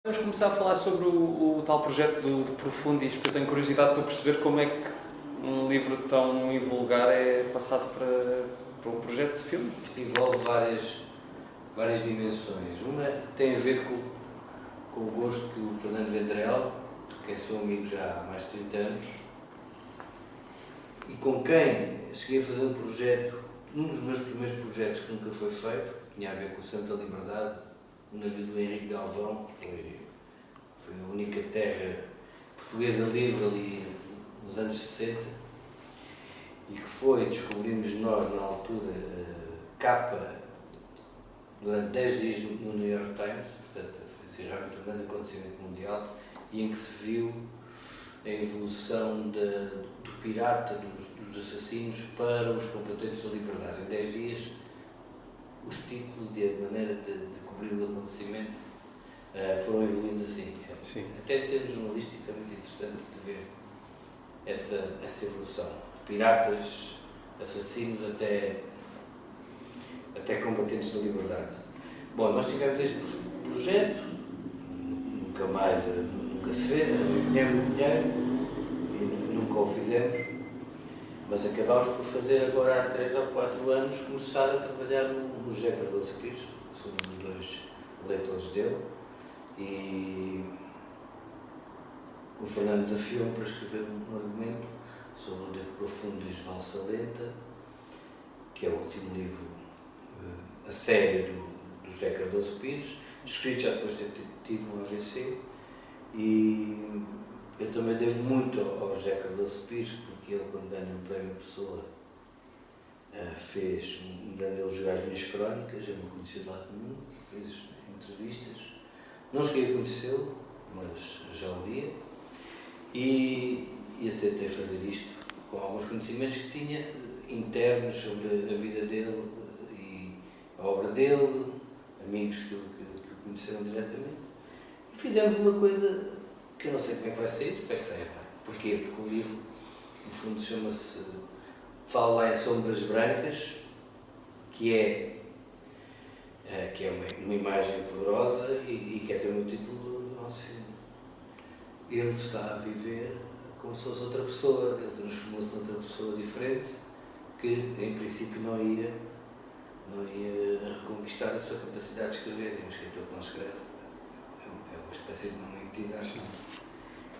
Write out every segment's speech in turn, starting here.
Vamos começar a falar sobre o tal projeto do Profundis, porque eu tenho curiosidade para perceber como é que um livro tão invulgar é passado para um projeto de filme. Isto envolve várias dimensões. Uma tem a ver com o gosto que o Fernando Vendrell, de quem sou amigo já há mais de 30 anos, e com quem cheguei a fazer um projeto, um dos meus primeiros projetos que nunca foi feito, que tinha a ver com o Santa Liberdade, o navio do Henrique Galvão, que foi a única terra portuguesa livre ali nos anos 60, e que foi, descobrimos nós na altura, capa durante 10 dias no New York Times, portanto foi realmente um grande acontecimento mundial, e em que se viu a evolução do pirata, dos assassinos para os combatentes da liberdade. Em 10 dias, os títulos e a maneira de cobrir o acontecimento foram evoluindo assim. Sim. Até em termos jornalísticos é muito interessante de ver essa evolução. Piratas, assassinos, até combatentes da liberdade. Bom, nós tivemos este projeto, nunca se fez, era muito dinheiro, e nunca o fizemos, mas acabámos por fazer agora há 3 ou 4 anos, começar a trabalhar no José Cardoso Pires, somos os 2 leitores dele, e o Fernando desafiou-me para escrever um argumento sobre o De Profundis Valsa Lenta, que é o último livro, a série do José Cardoso Pires, escrito já depois de ter tido um AVC, e eu também devo muito ao José Cardoso Pires, porque ele, quando ganha o Prémio Pessoa, fez um grande elogio às minhas crónicas, eu não conhecia de lado nenhum, fez entrevistas, não cheguei a conhecê-lo, mas já o lia, e aceitei fazer isto com alguns conhecimentos que tinha internos sobre a vida dele e a obra dele, amigos que o conheceram diretamente, e fizemos uma coisa que eu não sei como é que vai sair, espero que saia bem. Porquê? Porque o livro, no fundo, chama-se Fala lá em Sombras Brancas, que é uma imagem poderosa e que é também o título do nosso filme. Ele está a viver como se fosse outra pessoa, ele transformou-se noutra pessoa diferente, que em princípio não ia reconquistar a sua capacidade de escrever. É um escritor que não escreve, é uma espécie de uma entidade.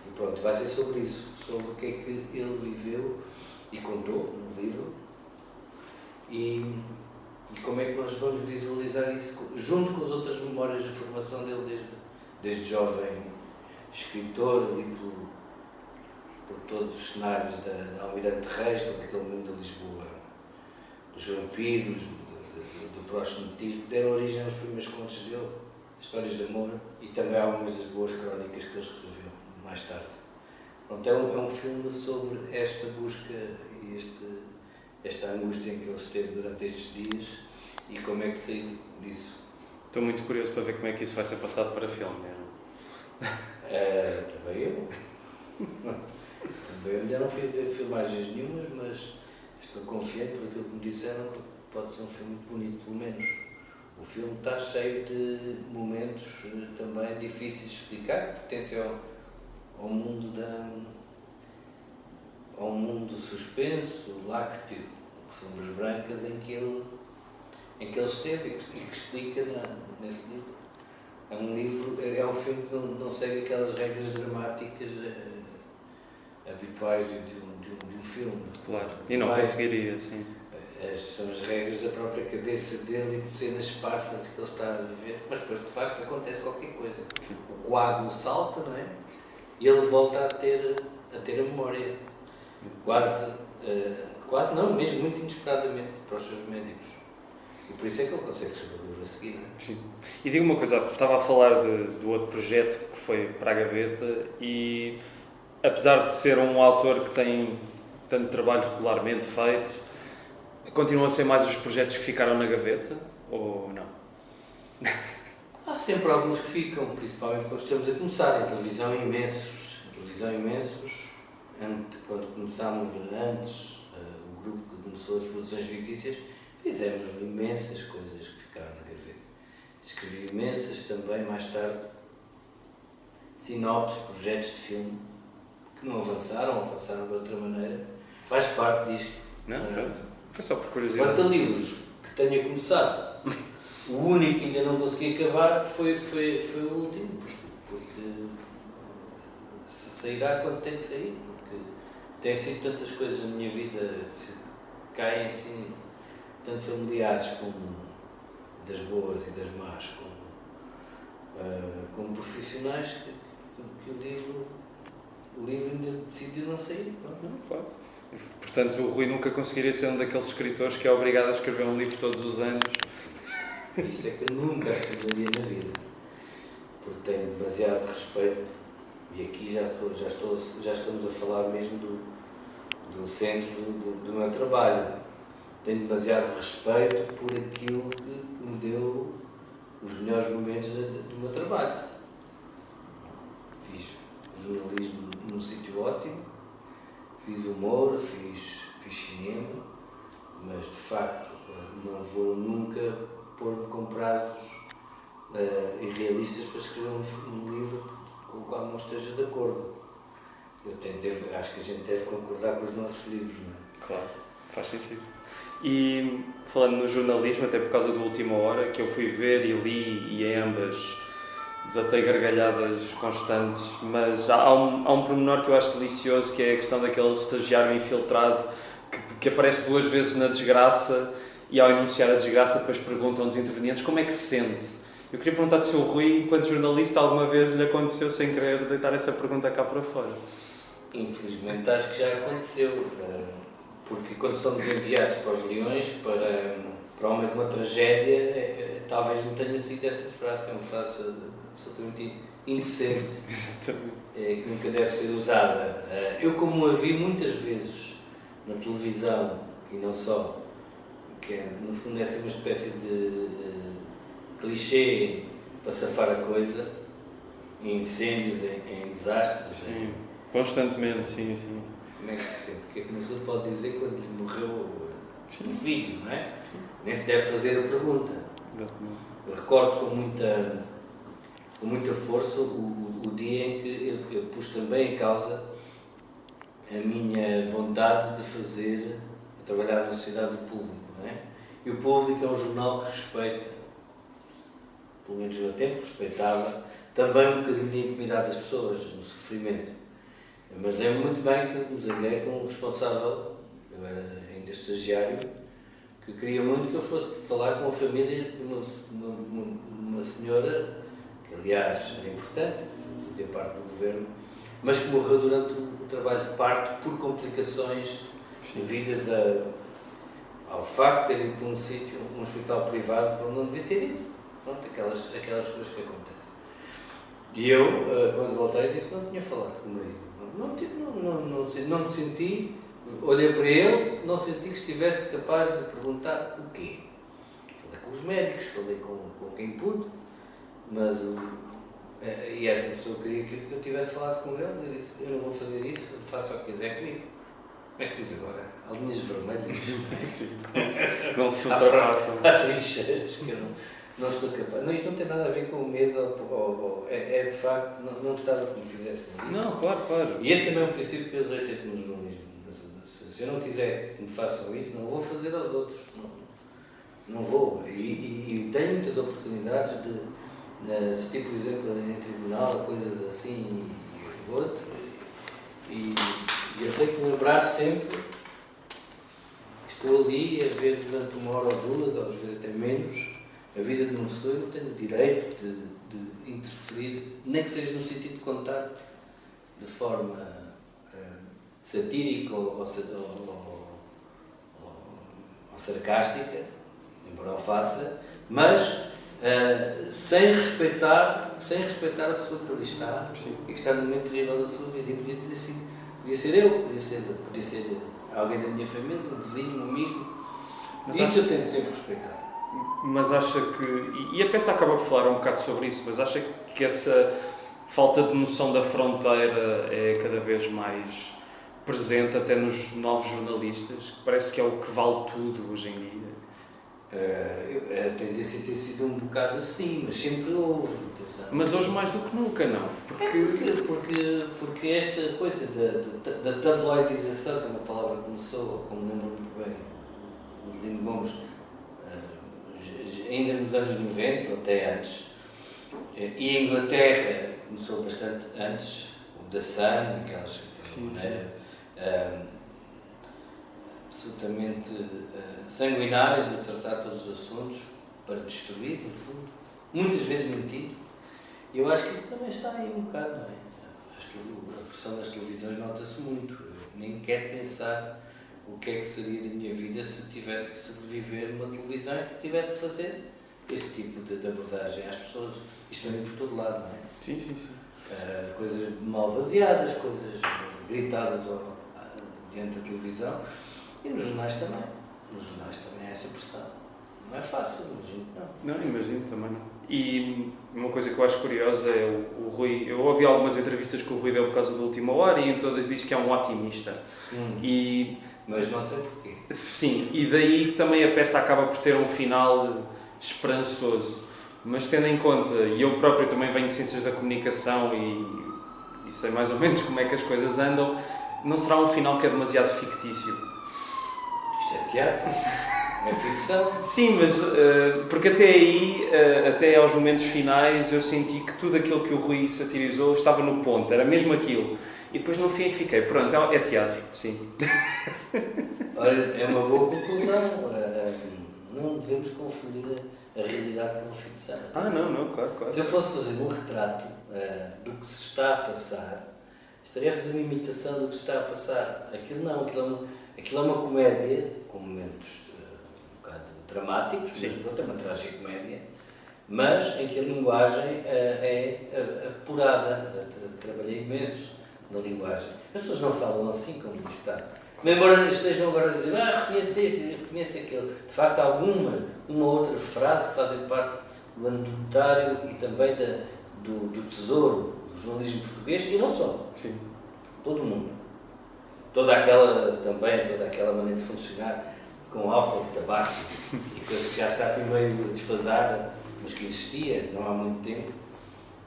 E pronto, vai ser sobre isso, sobre o que é que ele viveu e contou no livro, e como é que nós vamos visualizar isso junto com as outras memórias de formação dele desde jovem escritor, ali por todos os cenários da Almirante Reis, todo aquele mundo de Lisboa, dos vampiros, do proxenetismo, que deram origem aos primeiros contos dele, histórias de amor, e também algumas das boas crónicas que ele escreveu mais tarde. Pronto, é um filme sobre esta busca e esta angústia em que ele esteve durante estes dias e como é que saiu disso. Estou muito curioso para ver como é que isso vai ser passado para filme. Também eu. Também eu ainda não fui ver filmagens nenhumas, mas estou confiante por aquilo que me disseram que pode ser um filme muito bonito, pelo menos. O filme está cheio de momentos também difíceis de explicar, que pertencem ao mundo suspenso, lácteo, sombras brancas, em que ele esteve e que explica nesse livro. É um filme que não segue aquelas regras dramáticas habituais de um filme. Claro, e não conseguiria, sim. São as regras da própria cabeça dele e de cenas esparsas que ele está a viver, mas depois de facto acontece qualquer coisa. O coágulo salta, não é? E ele volta a ter a memória, quase não, mesmo muito inesperadamente para os seus médicos. E por isso é que ele consegue escrever o livro a seguir, não é? Sim. E diga uma coisa, estava a falar do outro projeto que foi para a gaveta e, apesar de ser um autor que tem tanto trabalho regularmente feito, continuam a ser mais os projetos que ficaram na gaveta ou não? Há sempre alguns que ficam, principalmente quando estamos a começar, em televisão imensos. Quando começámos antes, o grupo que começou as produções fictícias, fizemos imensas coisas que ficaram na gaveta. Escrevi imensas também mais tarde, sinopses, projetos de filme que não avançaram de outra maneira. Faz parte disto. Não, foi só por curiosidade. Quanto a livros que tenha começado, o único que ainda não consegui acabar foi o último, porque sairá quando tem de sair, porque tem sido tantas coisas na minha vida que caem assim, tanto familiares como das boas e das más, como profissionais, que o livro ainda decidiu não sair. Não, claro. Portanto, o Rui nunca conseguiria ser um daqueles escritores que é obrigado a escrever um livro todos os anos. Isso é que eu nunca asseguraria na vida, porque tenho demasiado respeito, e aqui já estamos a falar mesmo do centro do meu trabalho. Tenho demasiado respeito por aquilo que me deu os melhores momentos do meu trabalho. Fiz jornalismo num sítio ótimo, fiz humor, fiz cinema, mas de facto não vou nunca pôr-me com prazos irrealistas para escrever um livro com o qual não esteja de acordo. Acho que a gente deve concordar com os nossos livros, não é? Claro, faz sentido. E falando no jornalismo, até por causa do Última Hora, que eu fui ver e li, e em ambas desatei gargalhadas constantes, mas há um pormenor que eu acho delicioso, que é a questão daquele estagiário infiltrado que aparece 2 vezes na desgraça, e ao enunciar a desgraça depois perguntam aos intervenientes como é que se sente. Eu queria perguntar se o Rui, enquanto jornalista, alguma vez lhe aconteceu sem querer deitar essa pergunta cá para fora. Infelizmente acho que já aconteceu, porque quando somos enviados para os Leões, para o meio de uma tragédia, talvez não tenha sido essa frase, que é uma frase absolutamente indecente, que nunca deve ser usada. Eu, como a vi muitas vezes na televisão, e não só, que no fundo é uma espécie de clichê para safar a coisa, em incêndios, em desastres. Sim, constantemente, sim. Como é que se sente? O que é que uma pessoa pode dizer quando lhe morreu um filho, não é? Sim. Nem se deve fazer a pergunta. Exatamente. Eu recordo com muita força o dia em que eu pus também em causa a minha vontade de trabalhar na sociedade do público, não é? E o Público é um jornal que respeita, pelo menos no meu tempo respeitava, também um bocadinho de intimidade das pessoas, no sofrimento. Mas lembro muito bem que me zanguei com o responsável, eu era ainda estagiário, que queria muito que eu fosse falar com a família de uma senhora, que aliás era importante, fazia parte do governo, mas que morreu durante o trabalho de parto por complicações devidas ao facto de ter ido para um sítio, um hospital privado, para onde não devia ter ido. Pronto, aquelas coisas que acontecem. E eu, quando voltei, disse que não tinha falado com o marido. Não me senti, olhei para ele, não senti que estivesse capaz de perguntar o quê. Falei com os médicos, falei com quem pude, mas e essa pessoa queria que eu tivesse falado com ele. Eu disse: eu não vou fazer isso, faça o que quiser comigo. Como é que se diz agora? Linhas vermelhas? Sim, não se ultrapassam. Há trincheiras que eu não estou capaz. Não, isto não tem nada a ver com o medo, é de facto, não gostava que me fizessem isso. Não, claro. E esse também é um princípio que eu deixo no jornalismo. Se eu não quiser que me façam isso, não vou fazer aos outros. Não vou. E tenho muitas oportunidades de assistir, por exemplo, em tribunal, coisas assim e outro. E eu tenho que lembrar sempre que estou ali a ver durante 1 hora ou 2, ou às vezes até menos, a vida de uma pessoa. Eu tenho o direito de interferir, nem que seja no sentido de contar de forma satírica ou sarcástica, embora o faça, mas sem respeitar a pessoa que ali está. Sim. E que está num momento terrível da sua vida. E podia dizer assim, podia ser eu, podia ser alguém da minha família, um vizinho, um amigo. Mas isso eu tenho de sempre respeitar. Mas acha que, e a peça acaba por falar um bocado sobre isso, mas acha que essa falta de noção da fronteira é cada vez mais presente até nos novos jornalistas, que parece que é o que vale tudo hoje em dia? A tendência tem sido um bocado assim, mas sempre houve. Atenção. Mas hoje mais do que nunca, não? Porque esta coisa da tabloidização, que é uma palavra que começou, como lembro muito bem, o Lino Gomes, ainda nos anos 90, ou até antes, e a Inglaterra começou bastante antes, o da Sun, aquela maneira absolutamente sanguinária de tratar todos os assuntos para destruir, no fundo, muitas vezes mentindo. E eu acho que isso também está aí um bocado, não é? A pressão das televisões nota-se muito. Eu nem quero pensar o que é que seria da minha vida se eu tivesse que sobreviver numa televisão e que tivesse que fazer esse tipo de abordagem às pessoas. Isto também por todo lado, não é? Sim. Coisas mal baseadas, coisas gritadas diante da televisão. E nos jornais também. Nos jornais também há essa pressão. Não é fácil, imagino que não. Não, imagino também não. E uma coisa que eu acho curiosa é o Rui. Eu ouvi algumas entrevistas que o Rui deu por causa da Última Hora e em todas diz que é um otimista. Mas não sei porquê. Sim, e daí também a peça acaba por ter um final esperançoso. Mas tendo em conta, e eu próprio também venho de Ciências da Comunicação e sei mais ou menos como é que as coisas andam, não será um final que é demasiado fictício. Isto é teatro, é ficção. Sim, mas porque até aí, até aos momentos finais, eu senti que tudo aquilo que o Rui satirizou estava no ponto, era mesmo aquilo. E depois no fim fiquei, pronto, é teatro, sim. Olha, é uma boa conclusão. Não devemos confundir a realidade com a ficção. Não, claro. Se eu fosse fazer um retrato do que se está a passar, estaria a fazer uma imitação do que se está a passar. Aquilo não, aquilo é uma comédia, com momentos um bocado dramáticos, mas é uma tragicomédia, mas em que a linguagem é apurada. Trabalhei imenso na linguagem. As pessoas não falam assim como isto está. Embora estejam agora a dizer, reconhece este, reconhece aquele. De facto, há uma outra frase que fazem parte do anedotário e também do tesouro do jornalismo português, e não só. Sim. Todo mundo. Toda aquela maneira de funcionar com álcool de tabaco e coisa que já está assim meio desfasada, mas que existia não há muito tempo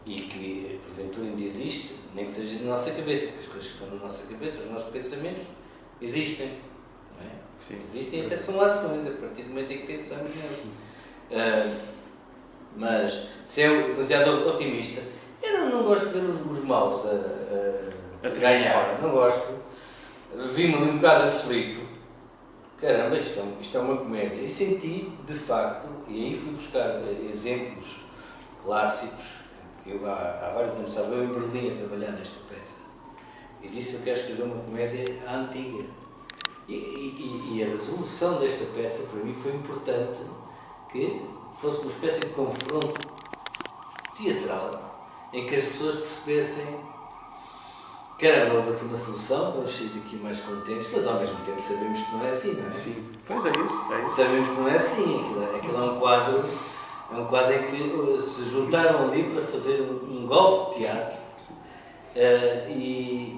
e que porventura ainda existe, nem que seja na nossa cabeça, porque as coisas que estão na nossa cabeça, os nossos pensamentos, existem. Não é? Sim. Existem e até são ações, a partir do momento em que pensamos nelas. Mas, se é demasiado otimista, eu não gosto de ver os maus a ganhar, não gosto. Vi-me ali um bocado aflito. Caramba, isto é uma comédia. E senti, de facto, e aí fui buscar exemplos clássicos. Eu há vários anos estava eu em Berlim a trabalhar nesta peça. E disse: eu quero escrever uma comédia antiga. E a resolução desta peça, para mim, foi importante que fosse uma espécie de confronto teatral em que as pessoas percebessem: caramba, houve aqui uma solução, vamos sair daqui mais contentes, mas ao mesmo tempo sabemos que não é assim, não é? Sim, pois é isso. Sabemos que não é assim, aquilo é um quadro em que se juntaram ali para fazer um golpe de teatro.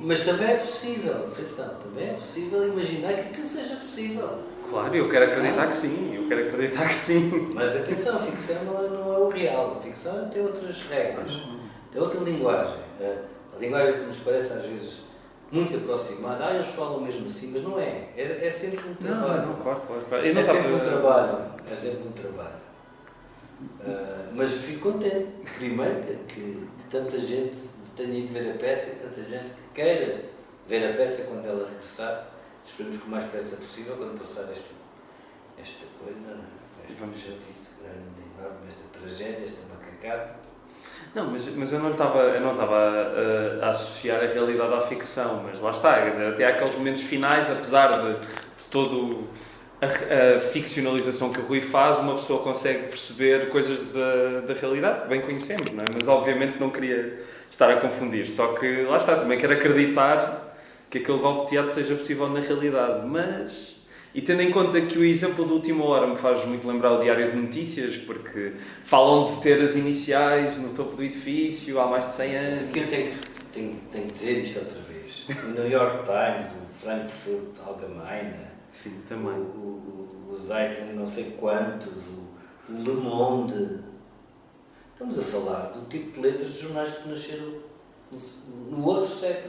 Mas também é possível, atenção, também é possível imaginar que aquilo seja possível. Claro, eu quero acreditar que sim, Mas atenção, a ficção não é o real, a ficção tem outras regras, tem outra linguagem. A linguagem que nos parece às vezes muito aproximada, eles falam mesmo assim, mas não é. É sempre um trabalho. Não, claro. É sempre um trabalho. Mas fico contente, primeiro, que tanta gente tenha ido ver a peça e tanta gente que queira ver a peça quando ela regressar. Esperemos que o mais depressa possível, quando passar esta coisa, esta tragédia, esta macacada. Não, mas eu não estava a associar a realidade à ficção, mas lá está, quer dizer, até aqueles momentos finais, apesar de todo a ficcionalização que o Rui faz, uma pessoa consegue perceber coisas da realidade que bem conhecemos, não é? Mas obviamente não queria estar a confundir, só que lá está, também quero acreditar que aquele golpe de teatro seja possível na realidade, mas... E tendo em conta que o exemplo da Última Hora me faz muito lembrar o Diário de Notícias, porque falam de ter as iniciais no topo do edifício há mais de 100 anos. Mas aqui eu tenho que dizer isto outra vez. O New York Times, o Frankfurt Allgemeine, Sim, também. O Zeitun, não sei quantos, o Le Monde. Estamos a falar do tipo de letras de jornais que nasceram no outro século,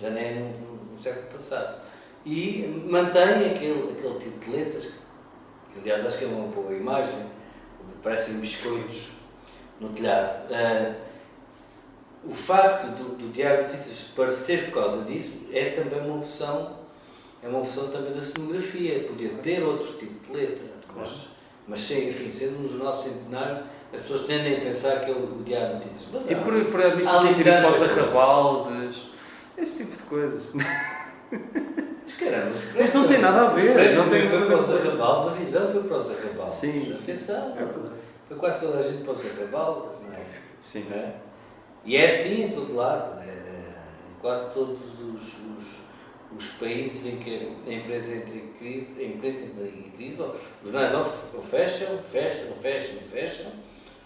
já não é no século passado. E mantém aquele tipo de letras, que aliás acho que é uma boa imagem, parecem biscoitos no telhado. O facto do Diário de Notícias parecer por causa disso é também uma opção também da cenografia, podia ter outro tipo de letra, claro. Mas enfim, sendo um jornal centenário, as pessoas tendem a pensar que é o Diário de Notícias. Mas, e por administração tipo para os arrabaldes, esse tipo de coisas. Mas caramba, mas não tem nada a ver. Não tem foi para os arrabaldes, a visão foi para os arrabaldes. Sim. Atenção, foi quase toda a gente para os arrabaldes, não é? Sim. Não é? E é assim em todo lado, quase todos os países em que a imprensa entra em crise, ou os jornais ou fecham,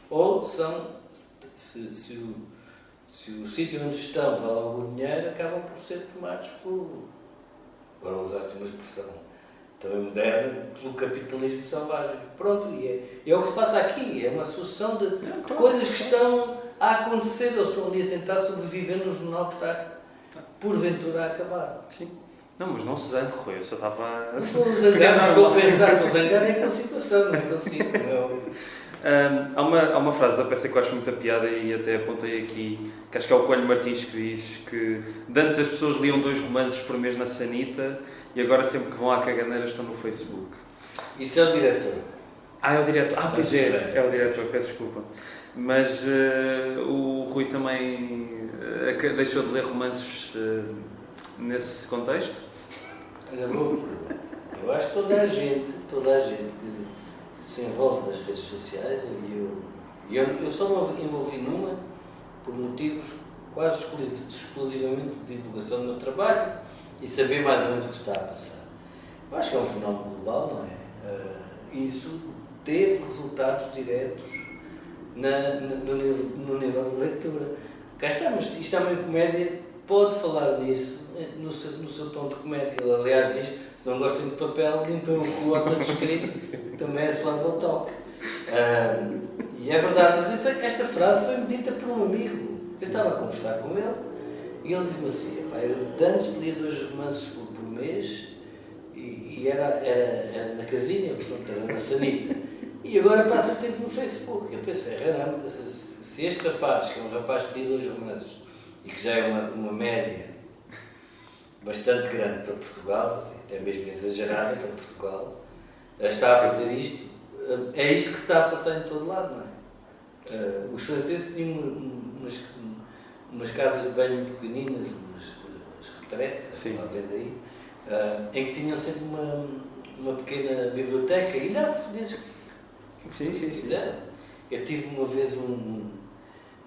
ou são, se o sítio onde estão vale algum dinheiro, acabam por ser tomados por, agora vou usar assim uma expressão também moderna, pelo capitalismo selvagem. Pronto, e é o que se passa aqui, é uma sucessão de coisas que estão a acontecer, eles estão ali a tentar sobreviver no jornal que está porventura a acabar. Sim. Não, mas não se zangue, Rui, eu só estava... Não estou zangado, estou a pensar, estou zangado é com a situação, não consigo, não é óbvio. Há uma frase da peça que eu acho muita piada e até apontei aqui, que acho que é o Coelho Martins que diz que de antes as pessoas liam 2 romances por mês na Sanita e agora sempre que vão à caganeira estão no Facebook. Isso é o diretor. É o diretor. Pois é o diretor, peço desculpa. Mas o Rui também deixou de ler romances nesse contexto? Olha, boa pergunta. Eu acho que toda a gente que se envolve nas redes sociais, e eu só me envolvi numa por motivos quase exclusivamente de divulgação do meu trabalho e saber mais ou menos o que está a passar. Eu acho que é um fenómeno global, não é? Isso teve resultados diretos no nível de leitura. Cá está, mas isto é uma comédia, pode falar nisso no seu tom de comédia. Ele, aliás, diz: se não gostam de papel, limpem o cu ao todo escrito, também é suave ao toque. E é verdade, mas esta frase foi-me dita por um amigo. Eu estava a conversar com ele e ele disse-me assim: eu antes lia 2 romances por mês e era na casinha, portanto, era na sanita. E agora passo o tempo no Facebook. Eu pensei: caramba, se este rapaz, que é um rapaz que lia 2 romances e que já é uma média bastante grande para Portugal, assim, até mesmo exagerada para Portugal, está a fazer isto, é isto que se está a passar em todo lado, não é? Os franceses tinham umas casas de banho pequeninas, umas retretes, à venda aí, em que tinham sempre uma pequena biblioteca, e ainda há portugueses que fizeram. Eu tive uma vez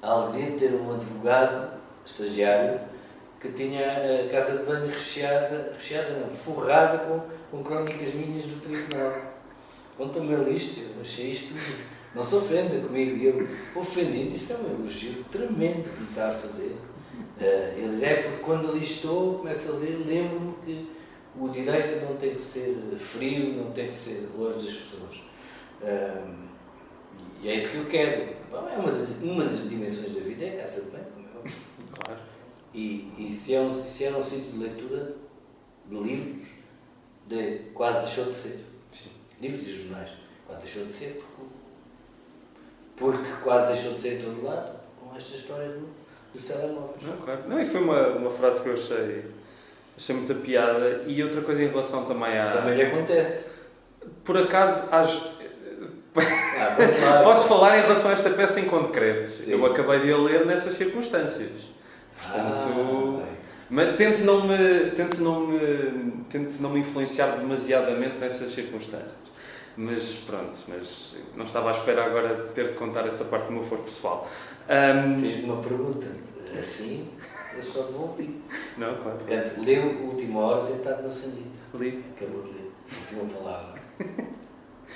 a alegria de ter um advogado, estagiário, que tinha a casa de banho forrada com crónicas minhas do tribunal. Conta-me isto, eu achei isto, não se ofenda comigo, e eu ofendi, isso é um elogio tremendo que me está a fazer. Ele diz: porque quando ali estou, começo a ler, lembro-me que o direito não tem que ser frio, não tem que ser longe das pessoas. E é isso que eu quero. Bom, é uma das dimensões da vida, é a casa de banho, como é óbvio. Claro. E se é um sítio de leitura de livros, quase deixou de ser. Sim. Livros e jornais, quase deixou de ser, porque quase deixou de ser em todo lado, com esta história dos telemóveis. Não, claro. Não, e foi uma frase que eu achei muita piada. E outra coisa em relação também à... Também lhe acontece. Por acaso, posso falar em relação a esta peça em concreto. Sim. Eu acabei de a ler nessas circunstâncias. Portanto, mas tento não me influenciar demasiadamente nessas circunstâncias. Mas pronto, não estava à espera agora de ter de contar essa parte do meu foro pessoal. Fiz-me uma pergunta, assim eu só devolvi. Não, claro. Portanto, leu a última hora sentado na sanita. Li. Acabou de ler a última palavra.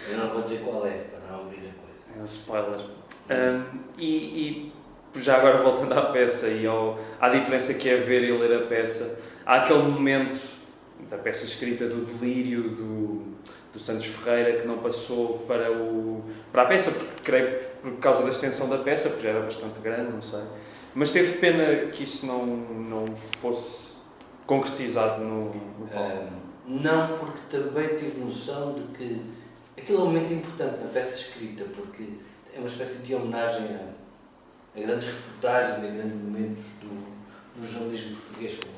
Eu não vou dizer qual é, para não abrir a coisa. É um spoiler. E já agora voltando à peça e à diferença que é ver e ler a peça, há aquele momento da peça escrita, do delírio do Santos Ferreira, que não passou para a peça, porque creio por causa da extensão da peça, porque já era bastante grande, não sei. Mas teve pena que isso não fosse concretizado no palco. Não, porque também tive noção de que aquilo é um momento importante na peça escrita, porque é uma espécie de homenagem a grandes reportagens, a grandes momentos do jornalismo português, como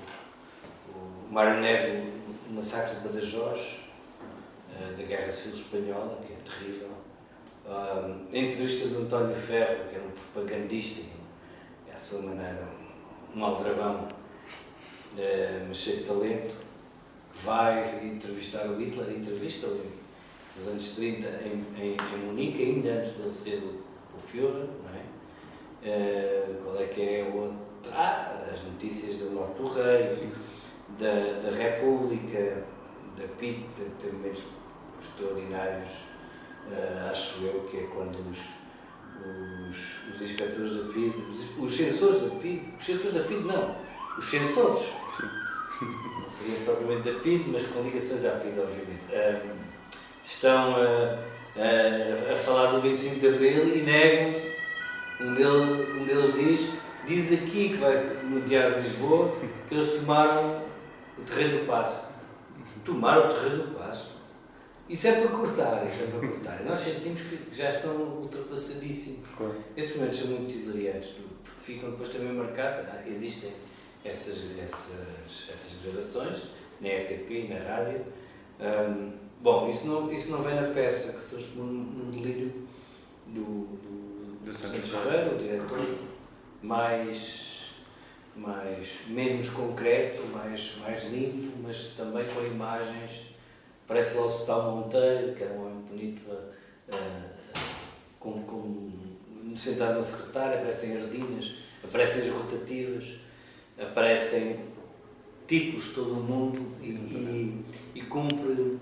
o Mário Neves, o massacre de Badajoz, da Guerra Civil Espanhola, que é terrível, a entrevista de António Ferro, que era um propagandista e, à sua maneira, um aldrabão, mas cheio de talento, que vai entrevistar o Hitler, entrevista-o nos anos 30 em Munique, ainda antes de ele ser o Führer, não é? Qual é que é o outro? As notícias da morte do rei, da República, da PID, tem momentos extraordinários, acho eu, que é quando os inspectores da PID, os censores da PID não, os censores, não seriam propriamente da PID, mas com ligações à PID, obviamente, estão a falar do 25 de Abril e negam, um deles diz aqui que vai no Diário de Lisboa que eles tomaram o Terreiro do Paço. Tomaram o Terreiro do Paço? Isso é para cortar. E nós sentimos que já estão ultrapassadíssimos. Claro. Esses momentos são muito hilariantes, porque ficam depois também marcados. Existem essas gravações, na RTP, na rádio. Bom, isso não vem na peça, que se transformou num delírio do Santos Ferreira, o diretor, menos concreto, mais limpo, mas também com imagens. Parece lá o Cetal Monteiro, que era um homem bonito, sentado na secretária, aparecem ardinas, aparecem as rotativas, aparecem tipos de todo o mundo e cumpre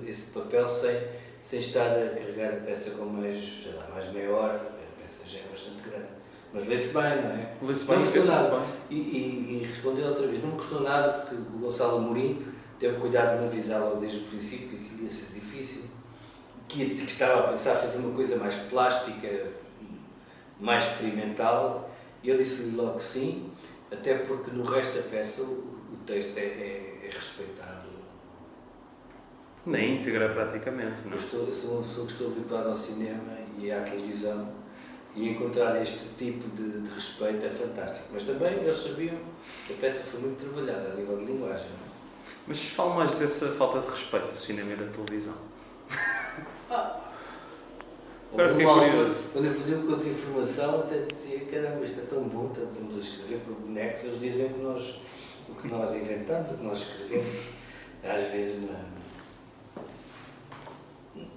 esse papel sem estar a carregar a peça com mais de meia hora. A peça já é bastante grande, mas lê-se bem, não é? Lê-se bem, lê-se muito bem. E responder outra vez, não me custou nada, porque o Gonçalo Amorim teve cuidado de me avisar logo desde o princípio que aquilo ia ser difícil, que estava a pensar fazer uma coisa mais plástica, mais experimental, e eu disse-lhe logo que sim, até porque no resto da peça o texto é respeitado. Na íntegra, praticamente. Não? Eu sou uma pessoa que estou habituada ao cinema e à televisão, e encontrar este tipo de respeito é fantástico. Mas também eles sabiam que a peça foi muito trabalhada a nível de linguagem. Não é? Mas fala mais dessa falta de respeito do cinema e da televisão. Agora fiquei curioso. Quando eu fazia o contra-informação, até dizia: caramba, isto é tão bom, estamos a escrever por bonecos. Eles dizem que o que nós inventamos, o que nós escrevemos, às vezes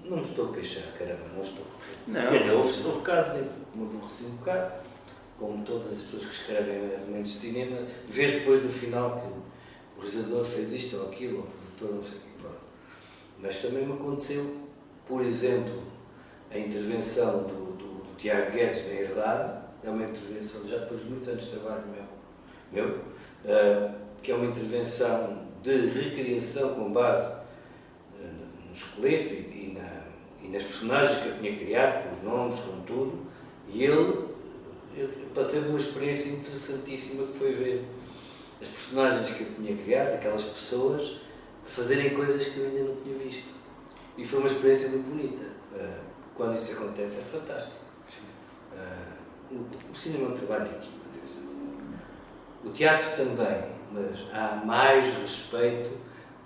não me estou a queixar, caramba, não estou. Não. Quer dizer, houve casos em que me aborreci um bocado, como todas as pessoas que escrevem argumentos de cinema, ver depois no final que o realizador fez isto ou aquilo, ou o produtor, não sei o que, pronto. Mas também me aconteceu, por exemplo, a intervenção do Tiago Guedes na Herdade, é uma intervenção já depois de muitos anos de trabalho meu, que é uma intervenção de recriação com base no esqueleto e nas personagens que eu tinha criado, com os nomes, com tudo, e eu passei por uma experiência interessantíssima que foi ver as personagens que eu tinha criado, aquelas pessoas, fazerem coisas que eu ainda não tinha visto. E foi uma experiência muito bonita. Quando isso acontece é fantástico. O cinema é um trabalho de equipa. O teatro também, mas há mais respeito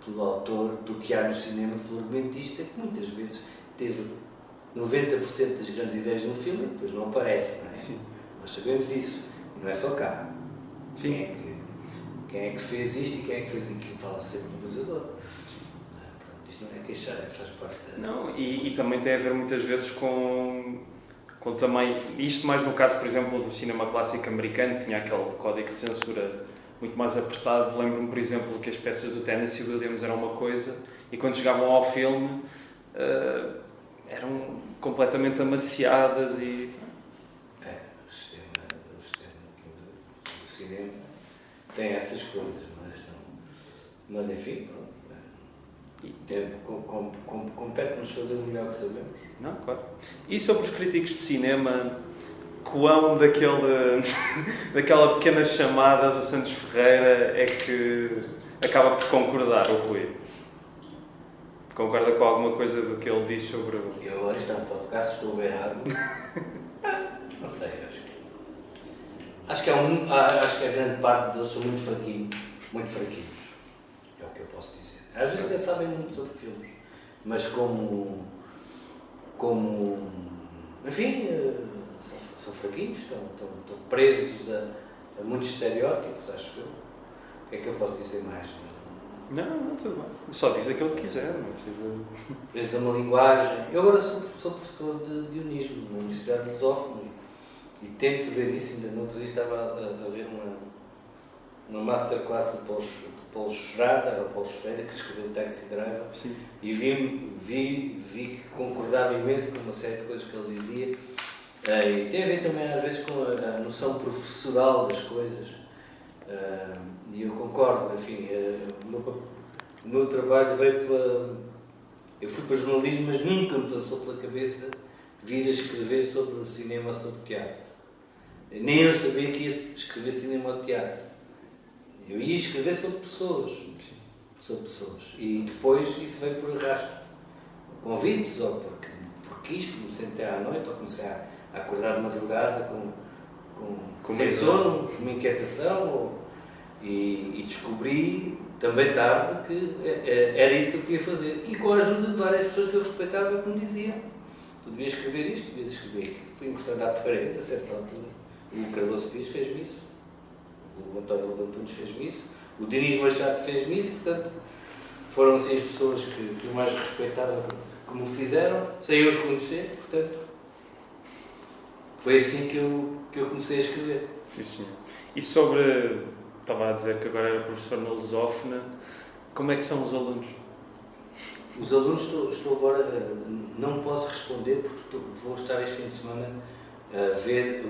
pelo autor do que há no cinema pelo argumentista, que muitas vezes teve 90% das grandes ideias de um filme e depois não aparece, não é? Sim. Nós sabemos isso, e não é só cá. Sim. Quem é que fez isto e quem é que fez aquilo? Fala sempre do realizador. Isto não é queixar, faz parte da... Não, e também tem a ver muitas vezes com também, isto mais no caso, por exemplo, do cinema clássico americano, tinha aquele código de censura muito mais apertado. Lembro-me, por exemplo, que as peças do Tennessee Williams eram uma coisa e quando chegavam ao filme eram completamente amaciadas e... O sistema do cinema tem essas coisas, mas Mas enfim, compete-nos fazer o melhor que sabemos. Não, claro. E sobre os críticos de cinema, quão daquela pequena chamada do Santos Ferreira é que acaba por concordar, o Rui? Concorda com alguma coisa do que ele diz sobre o... Eu hoje não podcast, estou errado. Não sei, acho que a grande parte deles são muito fraquinhos. É o que eu posso dizer. Às vezes até sabem muito sobre filmes, mas como enfim, são fraquinhos, estão presos a muitos estereótipos, acho eu. O que é que eu posso dizer mais? Não, tudo bem. Só diz aquilo que quiser, não precisa... Preso a uma linguagem. Eu agora sou professor de guionismo na Universidade de Lusófona e tento ver isso. Ainda no outro dia estava a ver uma masterclass do Paulo Schrader, que escreveu o Taxi Driver. Sim. E vi que concordava imenso com uma série de coisas que ele dizia. E tem a ver também às vezes com a noção professoral das coisas. E eu concordo, enfim, o meu trabalho veio eu fui para jornalismo, mas nunca me passou pela cabeça vir a escrever sobre cinema, sobre teatro. Nem eu sabia que ia escrever cinema ou teatro. Eu ia escrever sobre pessoas. E depois isso veio por arrasto. Convites, ou porque isto, me sentei à noite, ou comecei a acordar de madrugada sem sono, com uma inquietação, e descobri também tarde que era isso que eu queria fazer. E com a ajuda de várias pessoas que eu respeitava, que me diziam: tu devias escrever isto, devias escrever aquilo. Fui encostando à parede, a certa altura. O Cardoso Pires fez-me isso, o António Levantunes fez-me isso, o Dinis Machado fez-me isso, portanto, foram assim as pessoas que eu mais respeitava que me fizeram, sem eu os conhecer, portanto, foi assim que eu comecei a escrever. Sim, senhor. E sobre... Estava a dizer que agora era professor na Lusófona. Como é que são os alunos? Os alunos, estou agora... Não posso responder porque vou estar este fim de semana a ver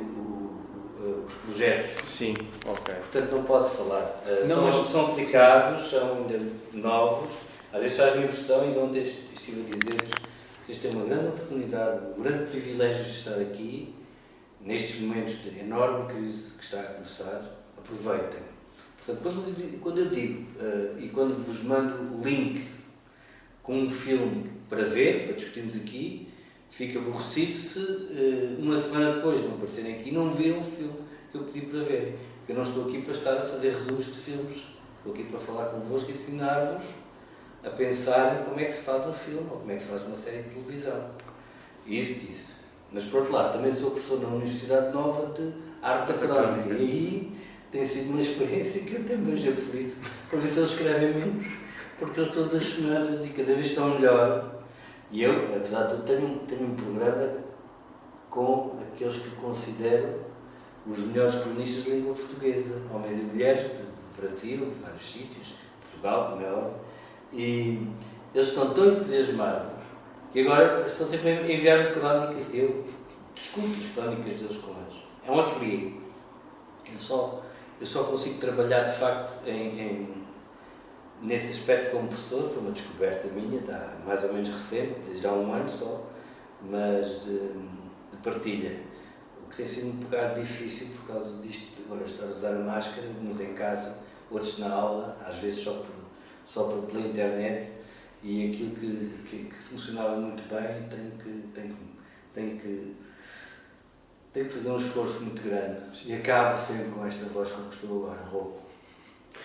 os projetos. Sim, ok. Portanto, não posso falar. São aplicados, são ainda novos. Às vezes faz-me impressão, e ontem estive a dizer-vos que vocês têm uma grande oportunidade, um grande privilégio de estar aqui, nestes momentos de enorme crise que está a começar. Aproveitem. Portanto, quando eu digo e quando vos mando o link com um filme para ver, para discutirmos aqui, fico aborrecido se uma semana depois não aparecerem aqui e não viram o filme que eu pedi para ver. Porque eu não estou aqui para estar a fazer resumos de filmes. Estou aqui para falar convosco e ensinar-vos a pensar como é que se faz um filme ou como é que se faz uma série de televisão. E isso. Mas, por outro lado, também sou professor na Universidade Nova de Arte da Crónica. E aí tem sido uma experiência que eu até me vejo aflito para ver se eles escrevem menos, porque eles todas as semanas e cada vez estão melhor. E eu, apesar de tudo, tenho um programa com aqueles que considero os melhores cronistas de língua portuguesa, homens e mulheres do Brasil, de vários sítios, Portugal, como é óbvio, e eles estão tão entusiasmados que agora estão sempre a enviar-me crónicas e eu discuto as crónicas deles com eles. É um ateliê. Eu só consigo trabalhar de facto nesse aspecto como professor. Foi uma descoberta minha, está mais ou menos recente, desde há um ano só, mas de partilha. O que tem sido um bocado difícil por causa disto, agora estar a usar a máscara, uns em casa, outros na aula, às vezes só pela internet, e aquilo que funcionava muito bem tem que fazer um esforço muito grande. E acabo sempre com esta voz como estou agora, rouco.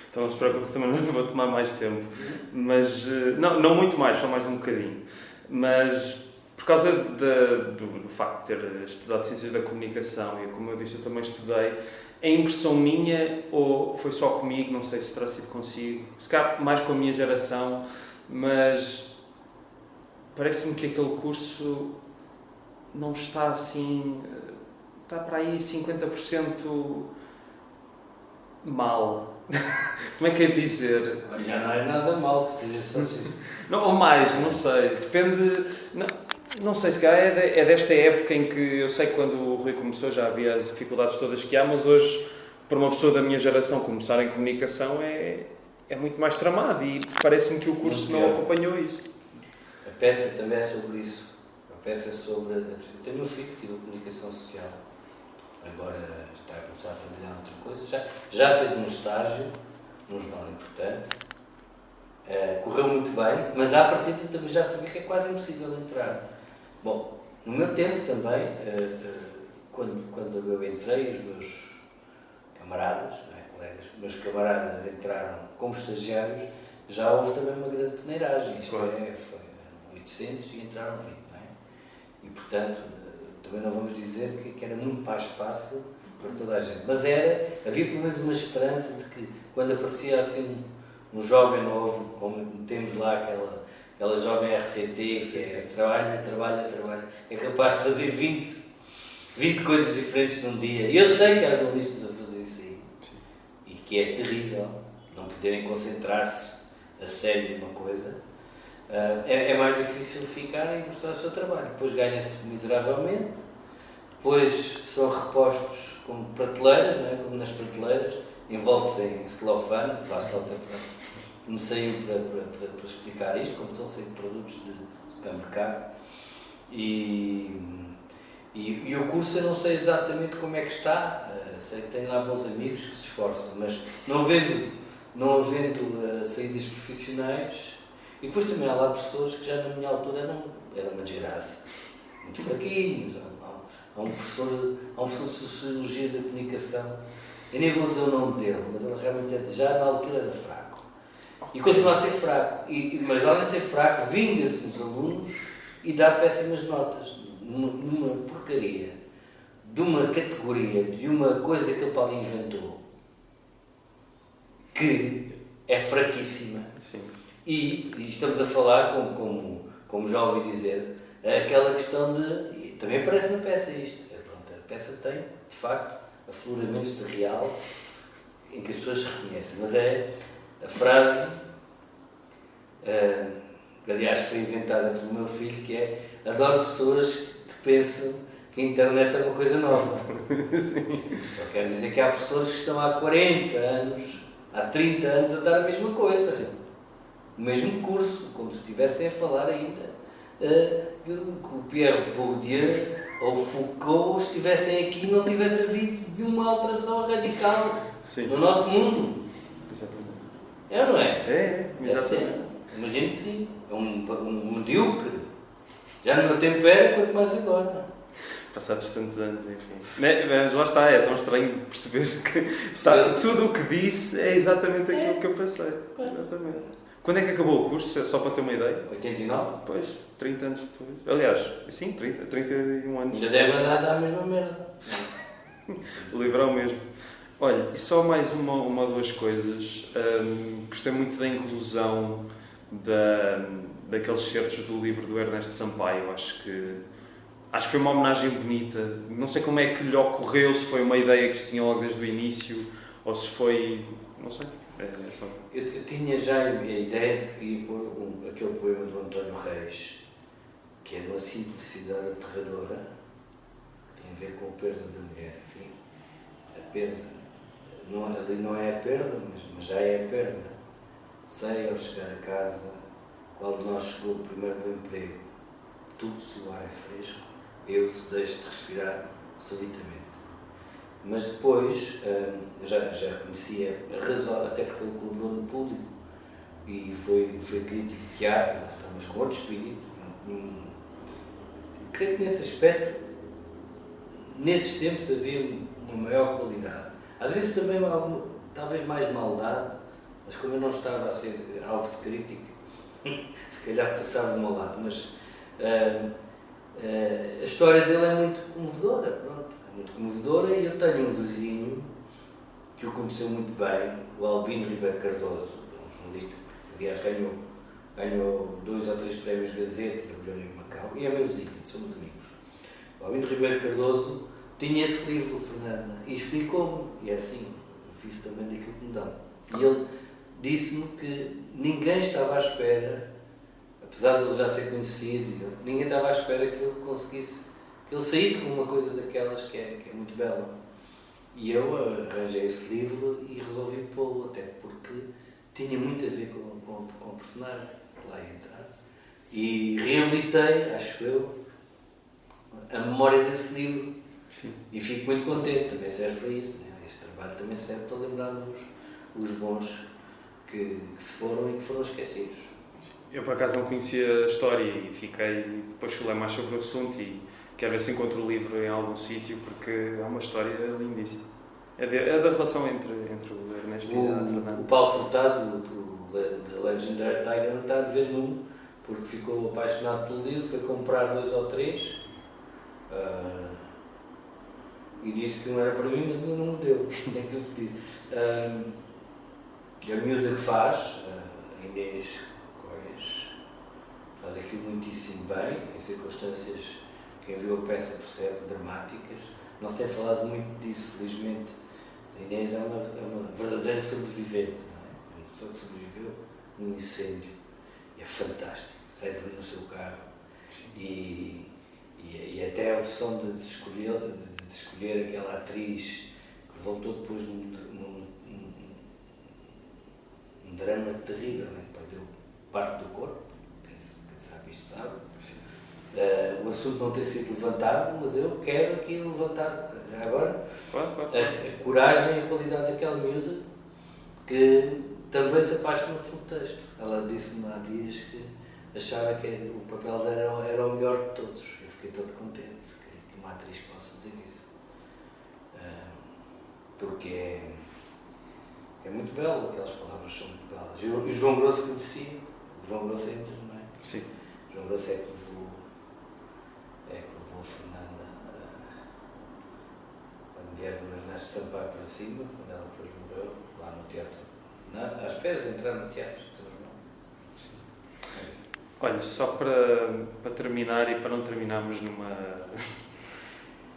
Então não se preocupe que também não vou tomar mais tempo. Mas, não muito mais, só mais um bocadinho. Mas, por causa do facto de ter estudado Ciências da Comunicação, e como eu disse, eu também estudei, a impressão minha, ou foi só comigo, não sei se terá sido consigo, se calhar mais com a minha geração, mas parece-me que aquele curso não está assim... Está para aí 50% mal. Como é que é dizer? Já não é nada mal que esteja só assim. Não, ou mais, não sei. Depende... Não sei, se calhar é desta época em que eu sei que quando o Rui começou já havia as dificuldades todas que há, mas hoje, para uma pessoa da minha geração começar em comunicação é é muito mais tramado e parece-me que o curso não acompanhou isso. A peça também é sobre isso. A peça é sobre... Eu tenho um filho que de comunicação social, agora está a começar a trabalhar outra coisa, já fez um estágio num jornal importante, correu muito bem, mas à partida também já sabia que é quase impossível entrar. Bom, no meu tempo também, quando eu entrei, os meus camaradas, não é, colegas, meus camaradas entraram como estagiários, já houve também uma grande peneiragem, isto foi 800 e entraram 20, não é? E portanto, também não vamos dizer que era muito mais fácil para toda a gente, mas havia pelo menos uma esperança de que quando aparecia assim um jovem novo, como temos lá aquela jovem RCT, que é trabalha, é capaz de fazer 20 coisas diferentes num dia. E eu sei que há jornalistas a fazer isso aí. Sim. E que é terrível não poderem concentrar-se a sério numa coisa. É mais difícil ficar e mostrar o seu trabalho. Depois ganha-se miseravelmente, depois são repostos como prateleiras, não é? Como nas prateleiras, envoltos em celofane, lá está outra frase, que me saiu para explicar isto, como se fossem produtos de supermercado. E o curso eu não sei exatamente como é que está, sei que tenho lá bons amigos que se esforçam, mas não havendo saídas profissionais, e depois também há lá pessoas que já na minha altura eram uma desgraça, muito fraquinhos. Há um professor de Sociologia da Comunicação, eu nem vou dizer o nome dele, mas ele realmente já na altura era fraco. E continua a ser fraco, mas além de ser fraco, vinga-se dos alunos e dá péssimas notas, numa porcaria, de uma categoria, de uma coisa que ele para ali inventou, que é fraquíssima. Sim. E estamos a falar, como já ouvi dizer, aquela questão de... Também aparece na peça isto. Pronto, a peça tem, de facto, afloramentos de real em que as pessoas se reconhecem. Mas é a frase, que aliás foi inventada pelo meu filho, que é: adoro pessoas que pensam que a internet é uma coisa nova. Sim. Só quer dizer que há pessoas que estão há 40 anos, há 30 anos a dar a mesma coisa. Sim. O mesmo curso, como se estivessem a falar ainda que o Pierre Bourdieu ou Foucault estivessem aqui e não tivesse havido nenhuma alteração radical. Sim. No nosso mundo. Exatamente. É ou não é? É, exatamente. Imagino que sim. É um medíocre. Já no meu tempo era, quanto mais agora. Passados tantos anos, enfim. Mas lá está, é tão estranho perceber que tudo o que disse é exatamente aquilo que eu pensei. Exatamente. Quando é que acabou o curso? Só para ter uma ideia? 89? Pois, 30 anos depois. Aliás, sim, 31 anos. Ainda deve andar a mesma merda. O livro é o mesmo. Olha, e só mais uma ou duas coisas. Gostei muito da inclusão daqueles certos do livro do Ernesto Sampaio. Acho que foi uma homenagem bonita. Não sei como é que lhe ocorreu, se foi uma ideia que se tinha logo desde o início, ou se foi... não sei. Eu tinha já a ideia de que ia pôr aquele poema do António Reis, que é de uma simplicidade aterradora, que tem a ver com a perda da mulher. Enfim, a perda. Ali não é a perda, mas já é a perda. Sei ao chegar a casa, qual de nós chegou primeiro no emprego, tudo se o ar é fresco, eu se deixo de respirar subitamente. Mas depois, já conhecia a razão, até porque ele colaborou no Público e foi crítico de teatro, mas com outro espírito. Creio que nesse aspecto, nesses tempos, havia uma maior qualidade. Às vezes também talvez mais maldade, mas como eu não estava a ser alvo de crítica, se calhar passava do meu lado. Mas a história dele é muito comovedora, pronto. Muito comovedora, e eu tenho um vizinho que o conheceu muito bem, o Albino Ribeiro Cardoso, um jornalista que aliás ganhou 2 ou 3 prémios Gazeta, trabalhou em Macau, e é meu vizinho, somos amigos. O Albino Ribeiro Cardoso tinha esse livro, Fernanda, e explicou-me, e é assim, eu vivo também daquilo que me dão. E ele disse-me que ninguém estava à espera, apesar de ele já ser conhecido, ninguém estava à espera que ele conseguisse, que ele saísse com uma coisa daquelas que é muito bela. E eu arranjei esse livro e resolvi pô-lo, até porque tinha muito a ver com o personagem que lá ia entrar. E reabilitei, acho eu, a memória desse livro. Sim. E fico muito contente, também serve para isso, né? Este trabalho também serve para lembrarmos os bons que se foram e que foram esquecidos. Eu por acaso não conhecia a história e depois fui ler mais sobre o assunto e quero ver se encontro o livro em algum sítio porque é uma história lindíssima. É da relação entre o Ernesto e a Fernanda. O Paulo Furtado, da Legendary Tiger, não está a dever nenhum, porque ficou apaixonado pelo livro, foi comprar 2 ou 3 e disse que não era para mim, mas ainda não me deu, tenho que lhe pedir. A miúda que faz, a Inês Coias, faz aquilo muitíssimo bem, em circunstâncias, quem viu a peça percebe, dramáticas. Não se tem falado muito disso, felizmente. A Inês é uma verdadeira sobrevivente, não é? Uma pessoa que sobreviveu num incêndio. E é fantástico. Sai dali no seu carro e até a opção de escolher aquela atriz que voltou depois num drama terrível, né? Perdeu parte do corpo, quem sabe isto sabe. O assunto não ter sido levantado, mas eu quero aqui levantar já agora a coragem e a qualidade daquela miúda que também se apaixonou pelo texto. Ela disse-me há dias que achava que o papel dela era o melhor de todos. Eu fiquei todo contente que uma atriz possa dizer isso. Porque é muito belo, aquelas palavras são muito belas. E o João Grosso conhecia. O João Grosso é íntegro, não é? Sim. O João Grosso é que levou a Fernanda, a mulher do Ernesto Sampaio, para cima, quando ela depois morreu, lá no teatro. À espera de entrar no teatro de São João. Sim. Olha, só para terminar e para não terminarmos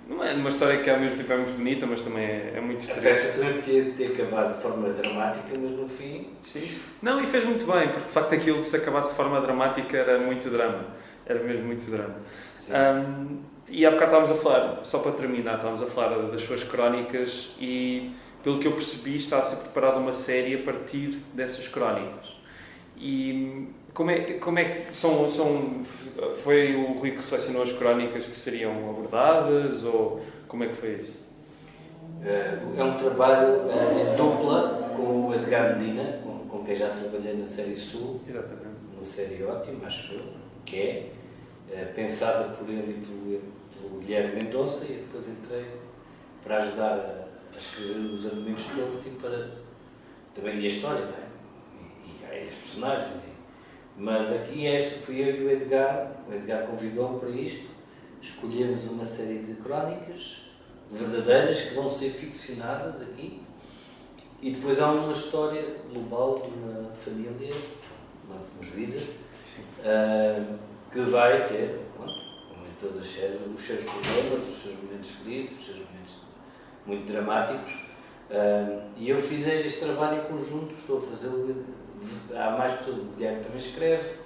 numa história que ao mesmo tempo é muito bonita, mas também é muito triste. A peça também podia ter acabado de forma dramática, mas no fim... Sim. Não, e fez muito bem, porque de facto aquilo, se acabasse de forma dramática, era muito drama. Era mesmo muito drama. E há bocado estávamos a falar, só para terminar, estávamos a falar das suas crónicas e, pelo que eu percebi, está a ser preparada uma série a partir dessas crónicas. E como é que foi o Rui que selecionou as crónicas que seriam abordadas, ou como é que foi isso? É um trabalho em dupla com o Edgar Medina, com quem já trabalhei na série Sul. Exatamente. Uma série ótima, acho eu, que é pensada por ele e pelo Guilherme Mendonça, e depois entrei para ajudar a escrever os argumentos todos e para também a história, não é? E as personagens. Mas aqui fui eu e o Edgar convidou-me para isto, escolhemos uma série de crónicas verdadeiras que vão ser ficcionadas aqui, e depois há uma história global de uma família, uma juíza, que vai ter, como em todas as séries, os seus problemas, os seus momentos felizes, os seus momentos muito dramáticos. E eu fiz este trabalho em conjunto, estou a fazê-lo. Há mais pessoas, o Guilherme também escreve.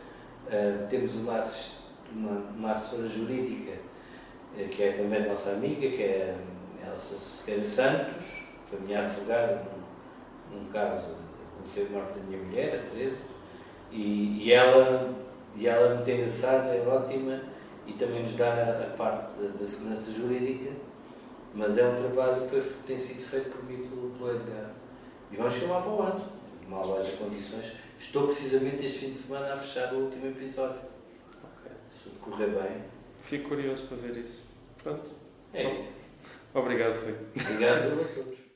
Temos uma assessora jurídica que é também nossa amiga, que é a Elsa Sequeira Santos, foi minha advogada num caso onde foi a morte da minha mulher, a Teresa, e ela é muito engraçada, é ótima e também nos dá a parte da segurança jurídica, mas é um trabalho que tem sido feito por mim e pelo Edgar. E vamos filmar para o ano, mal haja condições. Estou precisamente este fim de semana a fechar o último episódio. Okay. Se decorrer bem. Fico curioso para ver isso. Pronto. É isso. Obrigado, Rui. Obrigado a todos.